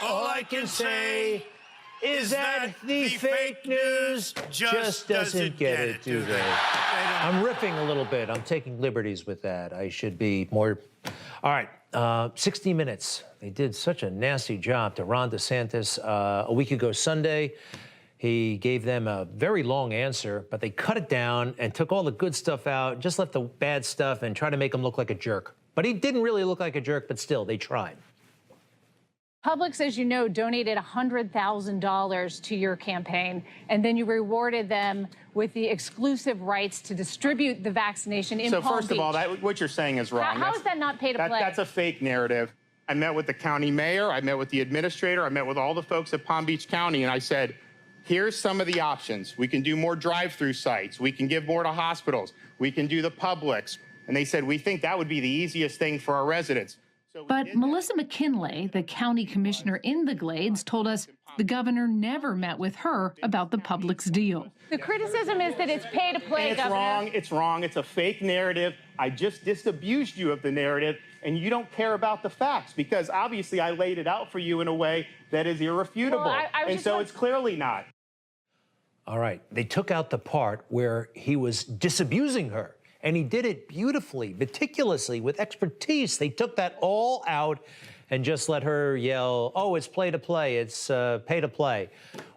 All I can say is that the fake news just doesn't get it, do they? I'm riffing a little bit. I'm taking liberties with that. I should be more... All right, 60 Minutes. They did such a nasty job to Ron DeSantis a week ago Sunday. He gave them a very long answer, but they cut it down and took all the good stuff out, just left the bad stuff and tried to make him look like a jerk. But he didn't really look like a jerk, but still, they tried. Publix, as you know, donated $100,000 to your campaign, and then you rewarded them with the exclusive rights to distribute the vaccination in Palm Beach. So first of all, what you're saying is wrong. How is that not pay to play? That's a fake narrative. I met with the county mayor, I met with the administrator, I met with all the folks at Palm Beach County, and I said, here's some of the options. We can do more drive-through sites. We can give more to hospitals. We can do the Publix. And they said, we think that would be the easiest thing for our residents. But Melissa McKinley, the county commissioner in the Glades, told us the governor never met with her about the Publix deal. The criticism is that it's pay to play, it's Governor. Wrong. It's wrong. It's a fake narrative. I just disabused you of the narrative, and you don't care about the facts because obviously I laid it out for you in a way that is irrefutable. Well, and so it's clearly not. All right. They took out the part where he was disabusing her. And he did it beautifully, meticulously, with expertise. They took that all out and just let her yell, oh, it's play to play, it's pay to play.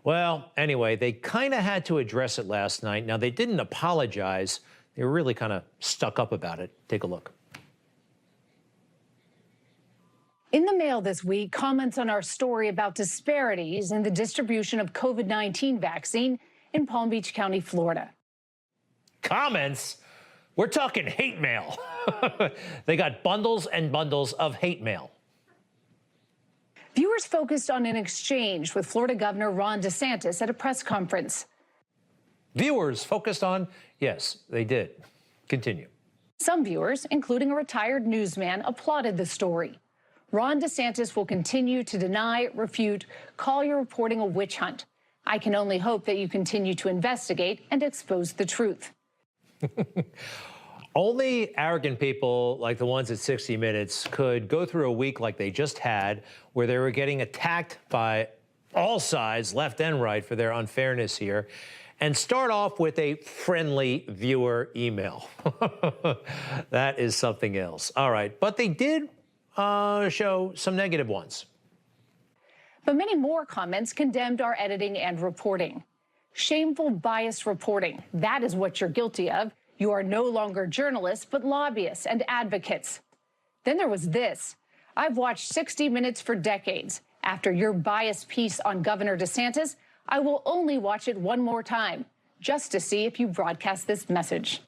Well, anyway, they kind of had to address it last night. Now, they didn't apologize. They were really kind of stuck up about it. Take a look. In the mail this week, comments on our story about disparities in the distribution of COVID-19 vaccine in Palm Beach County, Florida. Comments? We're talking hate mail. They got bundles and bundles of hate mail. Viewers focused on an exchange with Florida Governor Ron DeSantis at a press conference. Viewers focused on, yes, they did. Continue. Some viewers, including a retired newsman, applauded the story. Ron DeSantis will continue to deny, refute, call your reporting a witch hunt. I can only hope that you continue to investigate and expose the truth. Only arrogant people like the ones at 60 Minutes could go through a week like they just had, where they were getting attacked by all sides, left and right, for their unfairness here, and start off with a friendly viewer email. That is something else. All right, but they did show some negative ones. But many more comments condemned our editing and reporting. Shameful, biased reporting. That is what you're guilty of. You are no longer journalists, but lobbyists and advocates. Then there was this. I've watched 60 Minutes for decades. After your biased piece on Governor DeSantis, I will only watch it one more time, just to see if you broadcast this message.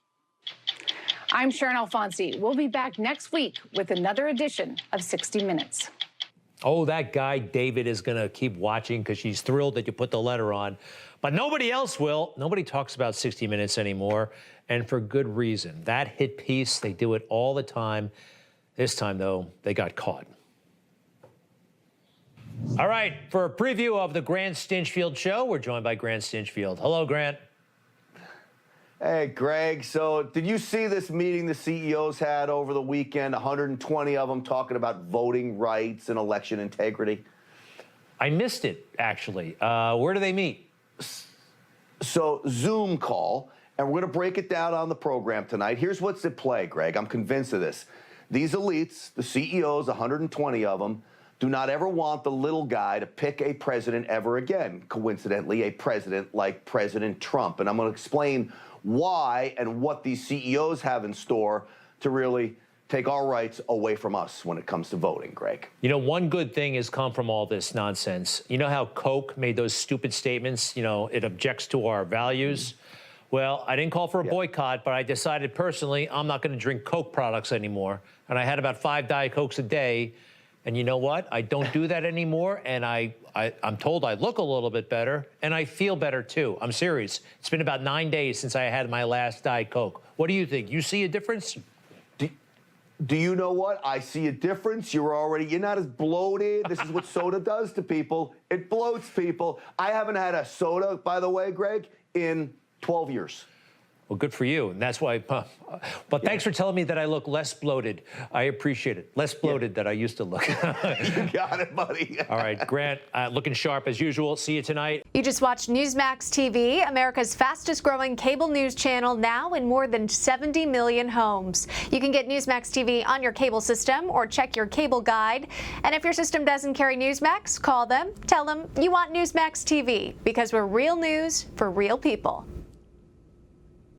I'm Sharon Alfonsi. We'll be back next week with another edition of 60 Minutes. Oh, that guy, David, is going to keep watching because she's thrilled that you put the letter on. But nobody else will. Nobody talks about 60 Minutes anymore, and for good reason. That hit piece, they do it all the time. This time, though, they got caught. All right, for a preview of the Grant Stinchfield Show, we're joined by Grant Stinchfield. Hello, Grant. Hey, Greg. So did you see this meeting the CEOs had over the weekend, 120 of them talking about voting rights and election integrity? I missed it, actually. Where do they meet? So Zoom call, and we're going to break it down on the program tonight. Here's what's at play, Greg. I'm convinced of this. These elites, the CEOs, 120 of them, do not ever want the little guy to pick a president ever again. Coincidentally, a president like President Trump. And I'm going to explain why and what these CEOs have in store to really take our rights away from us when it comes to voting, Greg. You know, one good thing has come from all this nonsense. You know how Coke made those stupid statements, you know, it objects to our values? Well, I didn't call for a boycott, but I decided personally I'm not going to drink Coke products anymore. And I had about 5 Diet Cokes a day. And you know what? I don't do that anymore, and I'm told I look a little bit better, and I feel better, too. I'm serious. It's been about 9 days since I had my last Diet Coke. What do you think? You see a difference? Do you know what? I see a difference. You're not as bloated. This is what soda does to people. It bloats people. I haven't had a soda, by the way, Greg, in 12 years. Well, good for you. And that's why, but thanks for telling me that I look less bloated. I appreciate it. Less bloated than I used to look. You got it, buddy. All right, Grant, looking sharp as usual. See you tonight. You just watched Newsmax TV, America's fastest growing cable news channel, now in more than 70 million homes. You can get Newsmax TV on your cable system or check your cable guide. And if your system doesn't carry Newsmax, call them, tell them you want Newsmax TV, because we're real news for real people.